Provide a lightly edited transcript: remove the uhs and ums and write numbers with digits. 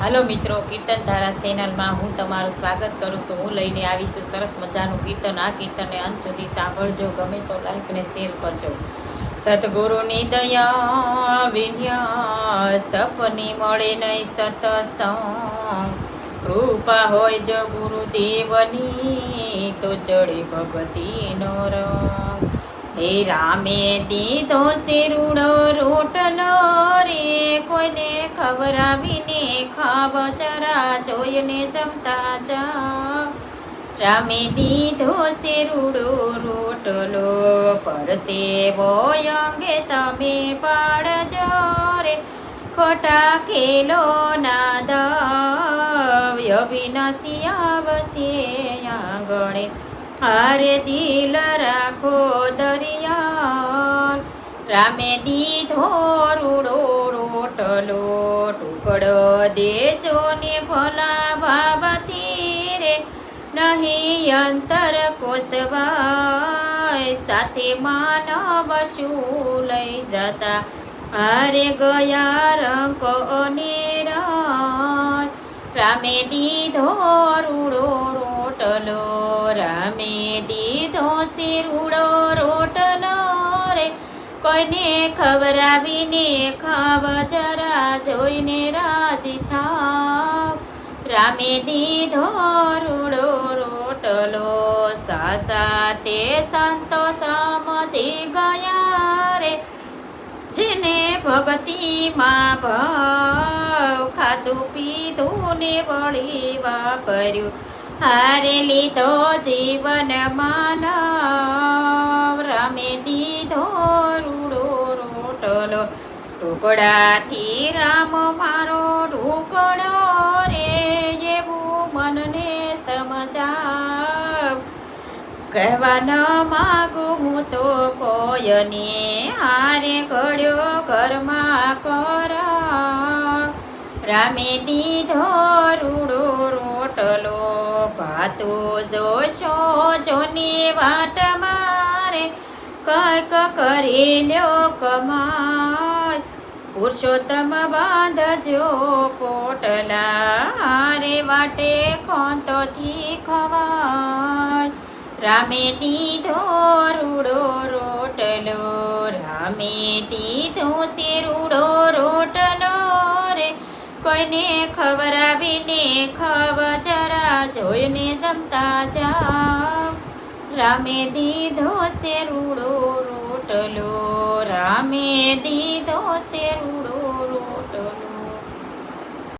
હાલો મિત્રો, કીર્તન ધારા ચેનલમાં હું તમારું સ્વાગત કરું છું। હું લઈને આવીશું સરસ મજાનું કીર્તન। આ કીર્તનને અંત સુધી સાંભળજો, ગમે તો લાઈક ને શેર કરજો। સદગુરુની દયા વિન્યા સપની મળે નહીં સતસંગ, કૃપા હોય જો ગુરુદેવની તો ચડે ભગતીનો રંગ। હે રામે દીધો શેરુડો રોટલો રે, કોઈને ખવડાવીને ખાવ જરા જોઈને જમતા જાઓ। રામે દીધો શેરુડો રોટલો, પરસેવો અંગે તમે પાડજો રે, ખોટા ખેલો ના દાવ અવિનાશી આવશે આંગણે। હારે દિલ રાખો દરિયાલ, રામે દીધો રૂડો રોટલો, ટુકડો દેજો ને ભલા ભાવથી રે, નહીં અંતર કોસવાય સાથે માનવ શું લઈ જતા। હારે ગયા રંક અનેરાય, રામે દીધો રૂડો રોટલો, રામે દીધો શેરુડો રોટલો રે, કોઈને ખવડાવીને ખાવ જરા જોઈને રાજી થાવ। રામે દીધો રૂડો રોટલો, સાસા તે સંતો સમજી ગયા રે, જેને ભક્તિમાં ભાવ, ખાધું પીધું ને વળી વાપર્યું, હારે લીધો જીવન માનવ। રામે દીધો રૂડો રોટલો, ટુકડાથી રામ મારો ઢોકળો રે, એવું મનને સમજાવ। કહેવા ન માગું હું તો કોયને, હારે ઘડ્યો ઘરમાં કરાવ। રામે દીધો રૂડો રોટલો, ભાતું જોશો જોની વાટ મારે, કંઈક કરી લ્યો કમાય। પુરુષોત્તમ બાંધજો પોટલા, હારે વાટે ખોંતોથી ખવાય। રામે દીધો રૂડો રોટલો, રામે દીધો શેરુડો રોટલો રે, કોઈને ખવડાવીને ખાવ જરા જોઈને જમતા જાઓ। રામે દીધો શેરુડો રોટલો, રામે દીધો શેરુડો